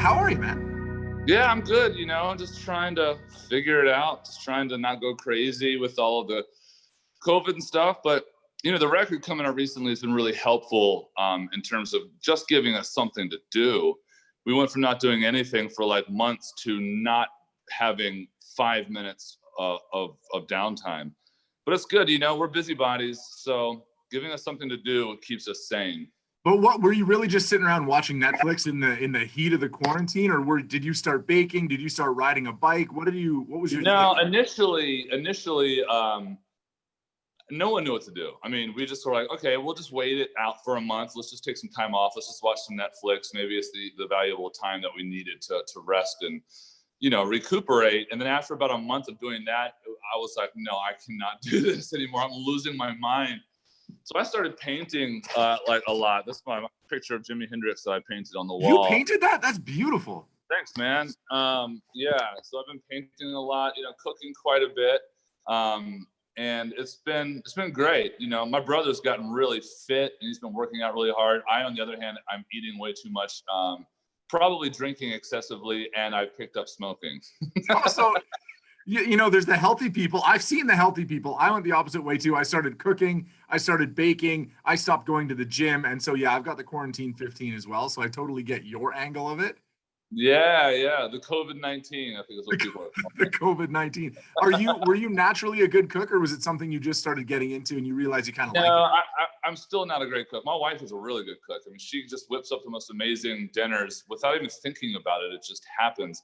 How are you, man? Yeah, I'm good. Just trying to figure it out, just trying to not go crazy with all of the COVID and stuff. But, the record coming out recently has been really helpful in terms of just giving us something to do. We went from not doing anything for like months to not having 5 minutes of downtime. But it's good, we're busybodies. So giving us something to do keeps us sane. But what were you really just sitting around watching Netflix in the heat of the quarantine, or did you start baking? Did you start riding a bike? What was your initially, no one knew what to do. I mean, we just were like, okay, we'll just wait it out for a month. Let's just take some time off. Let's just watch some Netflix. Maybe it's the valuable time that we needed to rest and, recuperate. And then after about a month of doing that, I was like, no, I cannot do this anymore. I'm losing my mind. So I started painting like a lot. This is my picture of Jimi Hendrix that I painted on the wall. You painted that? That's beautiful. Thanks, man. Yeah, so I've been painting a lot, cooking quite a bit. And it's been great. My brother's gotten really fit and he's been working out really hard. I, on the other hand, I'm eating way too much, probably drinking excessively, and I picked up smoking. Also, there's the healthy people. I've seen the healthy people. I went the opposite way too. I started cooking. I started baking. I stopped going to the gym. And so, yeah, I've got the quarantine 15 as well. So I totally get your angle of it. Yeah. The COVID-19, I think is what people are calling the COVID-19. Were you naturally a good cook, or was it something you just started getting into and you realized you kind of like it? No, I'm still not a great cook. My wife is a really good cook. I mean, she just whips up the most amazing dinners without even thinking about it. It just happens.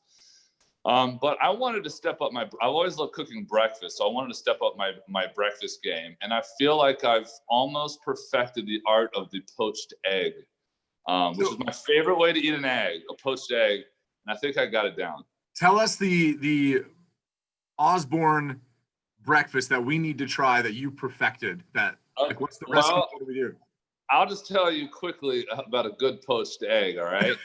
But I wanted to step up I've always loved cooking breakfast. So I wanted to step up my breakfast game. And I feel like I've almost perfected the art of the poached egg, which is my favorite way to eat an egg, a poached egg. And I think I got it down. Tell us the Osborne breakfast that we need to try that you perfected. What's the recipe? What do we do? I'll just tell you quickly about a good poached egg, all right?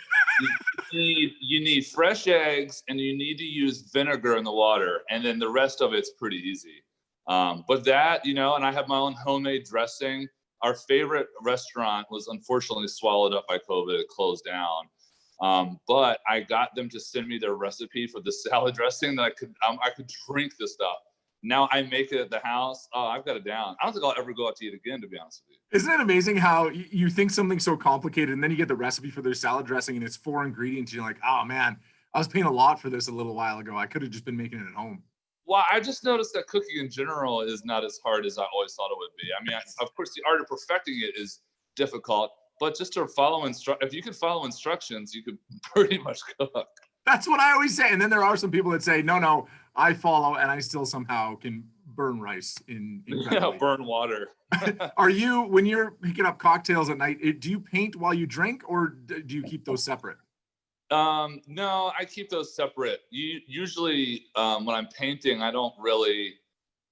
You need fresh eggs, and you need to use vinegar in the water, and then the rest of it's pretty easy. But that, and I have my own homemade dressing. Our favorite restaurant was unfortunately swallowed up by COVID. It closed down. But I got them to send me their recipe for the salad dressing that I could drink this stuff. Now I make it at the house. Oh, I've got it down. I don't think I'll ever go out to eat again, to be honest with you. Isn't it amazing how you think something's so complicated and then you get the recipe for their salad dressing and it's 4 ingredients. And you're like, oh man, I was paying a lot for this a little while ago. I could have just been making it at home. Well, I just noticed that cooking in general is not as hard as I always thought it would be. I mean, of course, the art of perfecting it is difficult, but just to if you can follow instructions, you could pretty much cook. That's what I always say. And then there are some people that say, no, I follow and I still somehow can burn rice in burn water. Are you, when you're picking up cocktails at night, do you paint while you drink, or do you keep those separate? No, I keep those separate. Usually when I'm painting,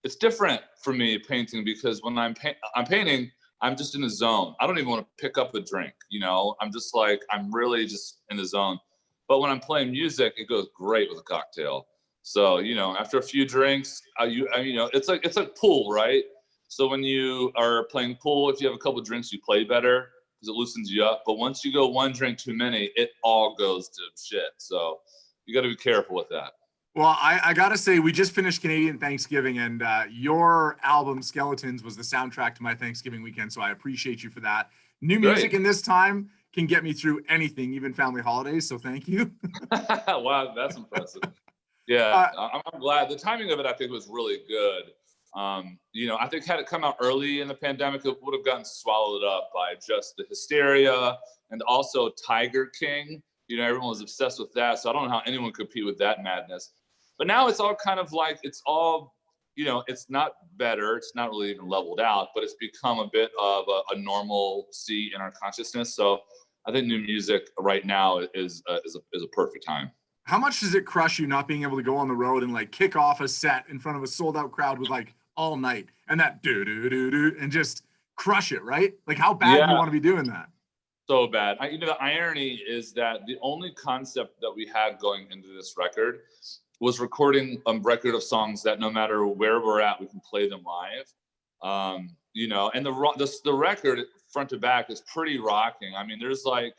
it's different for me painting, because when I'm painting, I'm just in a zone. I don't even want to pick up a drink, I'm just like, I'm really just in the zone. But when I'm playing music, it goes great with a cocktail. So, after a few drinks, it's like pool, right? So when you are playing pool, if you have a couple of drinks, you play better because it loosens you up. But once you go one drink too many, it all goes to shit. So you got to be careful with that. Well, I got to say, we just finished Canadian Thanksgiving, and your album, Skeletons, was the soundtrack to my Thanksgiving weekend. So I appreciate you for that. New music in this time can get me through anything, even family holidays. So thank you. Wow, that's impressive. Yeah, I'm glad. The timing of it, I think, was really good. I think had it come out early in the pandemic, it would have gotten swallowed up by just the hysteria, and also Tiger King. Everyone was obsessed with that. So I don't know how anyone could compete with that madness. But now it's all kind of like, it's all, it's not better. It's not really even leveled out, but it's become a bit of a normalcy in our consciousness. So I think new music right now is a perfect time. How much does it crush you not being able to go on the road and like kick off a set in front of a sold out crowd with like all night and that do and just crush it, right? Like, how bad do you want to be doing that? So bad. The irony is that the only concept that we had going into this record was recording a record of songs that no matter where we're at, we can play them live. And the record front to back is pretty rocking. I mean, there's like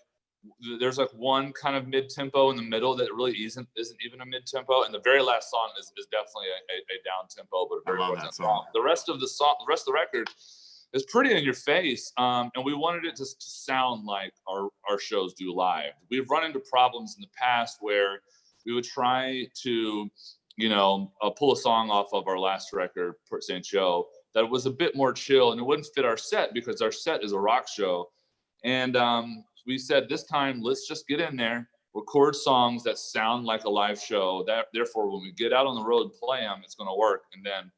there's like one kind of mid-tempo in the middle that really isn't even a mid-tempo, and the very last song is definitely a down tempo, but a very important song. The rest of the record is pretty in your face, and we wanted it to sound like our shows do live. We've run into problems in the past where we would try to, pull a song off of our last record, Port St. Joe, that was a bit more chill, and it wouldn't fit our set because our set is a rock show. And we said this time, let's just get in there, record songs that sound like a live show. Therefore, when we get out on the road and play them, it's going to work. And then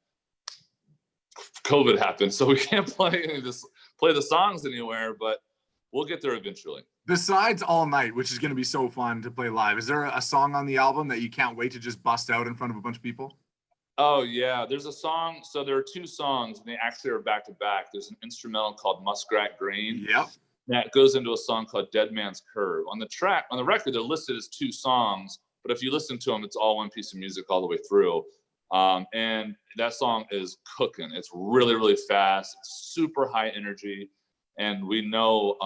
COVID happened, so we can't play the songs anywhere, but we'll get there eventually. Besides All Night, which is going to be so fun to play live, is there a song on the album that you can't wait to just bust out in front of a bunch of people? Oh, yeah. There's a song. So there are two songs, and they actually are back to back. There's an instrumental called Muskrat Green. Yep. That goes into a song called Dead Man's Curve. On the record, they're listed as two songs, but if you listen to them, it's all one piece of music all the way through. And that song is cooking. It's really, really fast. It's super high energy. And we know,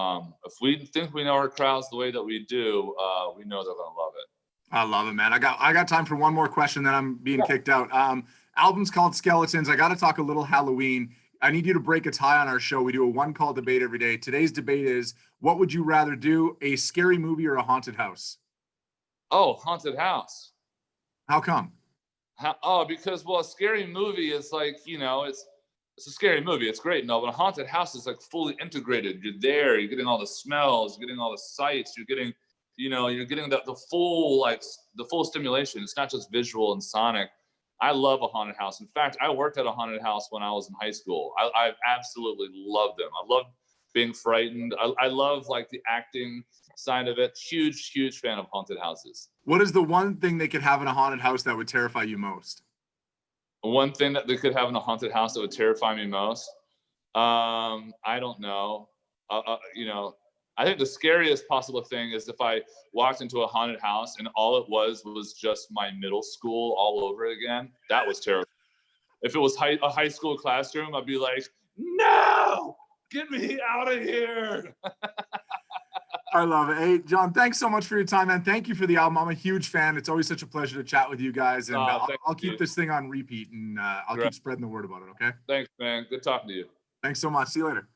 if we think we know our crowds the way that we do, we know they're going to love it. I love it, man. I got time for one more question, then I'm being kicked out. Album's called Skeletons. I got to talk a little Halloween. I need you to break a tie on our show. We do a one-call debate every day. Today's debate is, what would you rather do, a scary movie or a haunted house? Oh, haunted house. How come? Because, a scary movie is like, it's a scary movie. It's great. No, but a haunted house is like fully integrated. You're there. You're getting all the smells. You're getting all the sights. You're getting, you're getting the full stimulation. It's not just visual and sonic. I love a haunted house. In fact, I worked at a haunted house when I was in high school. I absolutely love them. I love being frightened. I love like the acting side of it. Huge, huge fan of haunted houses. What is the one thing they could have in a haunted house that would terrify you most? One thing that they could have in a haunted house that would terrify me most? I don't know. I think the scariest possible thing is if I walked into a haunted house and all it was just my middle school all over again. That was terrible. If it was a high school classroom, I'd be like, no, get me out of here. I love it. Hey, John, thanks so much for your time, man. Thank you for the album. I'm a huge fan. It's always such a pleasure to chat with you guys. And I'll keep this thing on repeat, and I'll keep spreading the word about it, okay? Thanks, man. Good talking to you. Thanks so much. See you later.